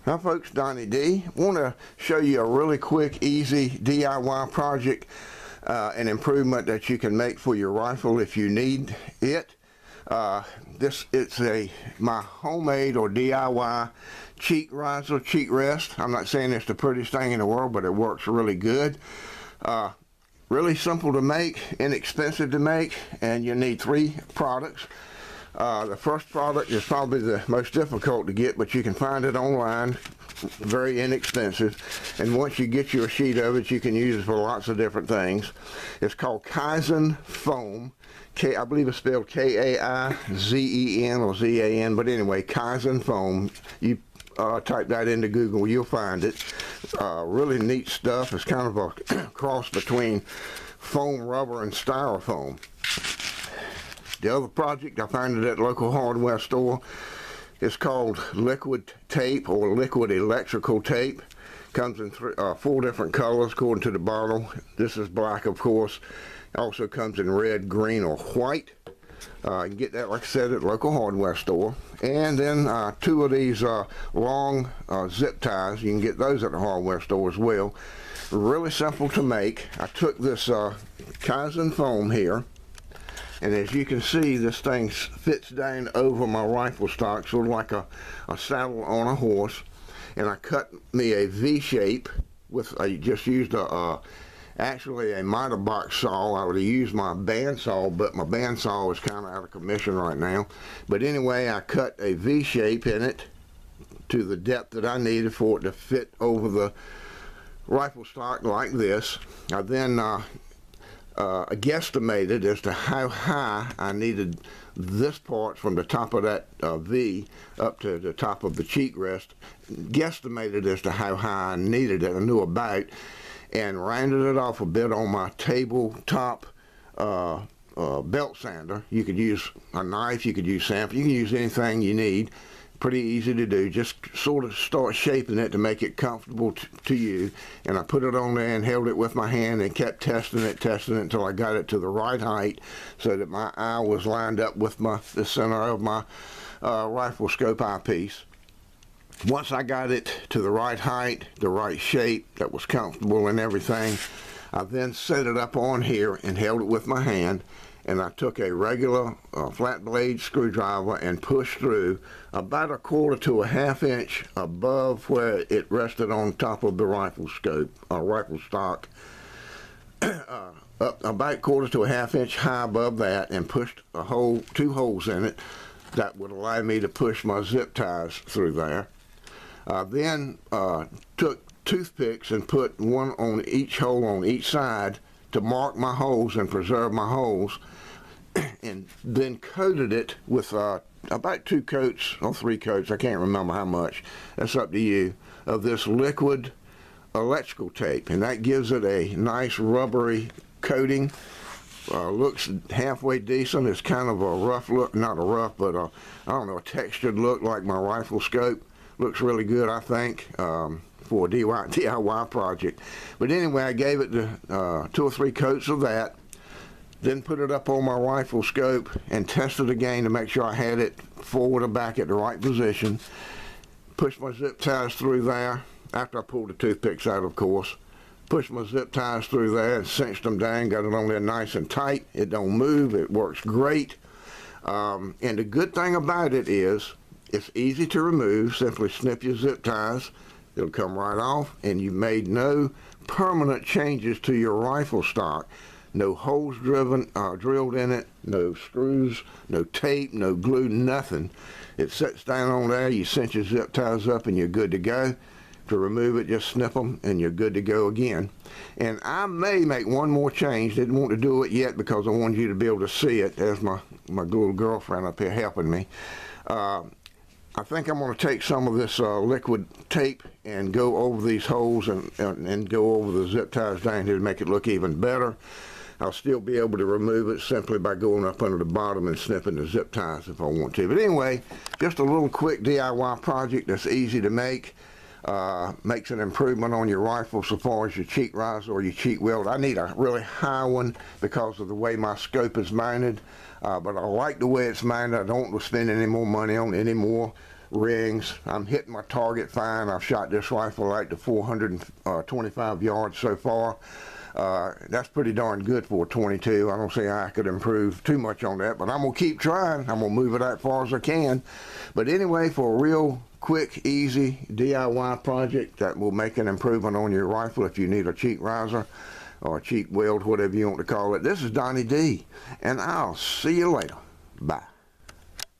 Hi folks, Donnie D. Want to show you a really quick, easy DIY project, an improvement that you can make for your rifle if you need it. It's my homemade or DIY cheek riser, cheek rest. I'm not saying it's the prettiest thing in the world, but it works really good. Really simple to make, inexpensive to make, and you need 3 products. The first product is probably the most difficult to get, but you can find it online, very inexpensive, and once you get your sheet of it, you can use it for lots of different things. It's called Kaizen Foam. I believe it's spelled K-A-I-Z-E-N or Z-A-N, but anyway, Kaizen Foam. You type that into Google, you'll find it. Really neat stuff. It's kind of a cross between foam rubber and styrofoam. The other project, I found it at a local hardware store. It's called liquid tape or liquid electrical tape. Comes in 4 different colors according to the bottle. This is black, of course. Also comes in red, green, or white. You can get that, like I said, at a local hardware store. And then 2 of these long zip ties. You can get those at the hardware store as well. Really simple to make. I took this Kaizen foam here, and as you can see, this thing fits down over my rifle stock, sort of like a saddle on a horse. And I cut me a V shape with, I just used actually a miter box saw. I would have used my bandsaw, but my bandsaw is kind of out of commission right now. But anyway, I cut a V shape in it to the depth that I needed for it to fit over the rifle stock like this. I then guesstimated as to how high I needed this part from the top of that V up to the top of the cheek rest. Guesstimated as to how high I needed it. I knew about, and rounded it off a bit on my tabletop belt sander. You could use a knife, you could use sample, you can use anything you need. Pretty easy to do. Just sort of start shaping it to make it comfortable to you. And I put it on there and held it with my hand and kept testing it until I got it to the right height, so that my eye was lined up with the center of my rifle scope eyepiece. Once I got it to the right height, the right shape, that was comfortable and everything, I then set it up on here and held it with my hand, and I took a regular flat blade screwdriver and pushed through about 1/4 to 1/2 inch above where it rested on top of the rifle scope, rifle stock, up about 1/4 to 1/2 inch high above that, and pushed 2 holes in it that would allow me to push my zip ties through there. Then took toothpicks and put one on each hole on each side to mark my holes and preserve my holes, and then coated it with about 2 coats or 3 coats, I can't remember how much, that's up to you, of this liquid electrical tape, and that gives it a nice rubbery coating. Looks halfway decent. It's kind of a rough look, not a rough, but I don't know, a textured look like my rifle scope. Looks really good, I think, for a DIY project. But anyway, I gave it 2 or 3 coats of that, then put it up on my rifle scope and tested again to make sure I had it forward or back at the right position. Pushed my zip ties through there, after I pulled the toothpicks out, of course. Pushed my zip ties through there and cinched them down, got it on there nice and tight. It don't move, it works great. And the good thing about it is, it's easy to remove. Simply snip your zip ties, it'll come right off, and you made no permanent changes to your rifle stock. No holes drilled in it, no screws, no tape, no glue, nothing. It sits down on there, you cinch your zip ties up, and you're good to go. To remove it, just snip them, and you're good to go again. And I may make one more change. Didn't want to do it yet because I wanted you to be able to see it. There's my little girlfriend up here helping me. I think I'm going to take some of this liquid tape and go over these holes and go over the zip ties down here to make it look even better. I'll still be able to remove it simply by going up under the bottom and snipping the zip ties if I want to. But anyway, just a little quick DIY project that's easy to make. Makes an improvement on your rifle so far as your cheek riser or your cheek weld. I need a really high one because of the way my scope is mounted, but I like the way it's mounted. I don't want to spend any more money on it anymore. rings. I'm hitting my target fine. I've shot this rifle like to 425 yards so far. That's pretty darn good for a 22. I don't see how I could improve too much on that, but I'm going to keep trying. I'm going to move it as far as I can. But anyway, for a real quick, easy DIY project that will make an improvement on your rifle if you need a cheek riser or a cheek weld, whatever you want to call it, this is Donnie D, and I'll see you later. Bye.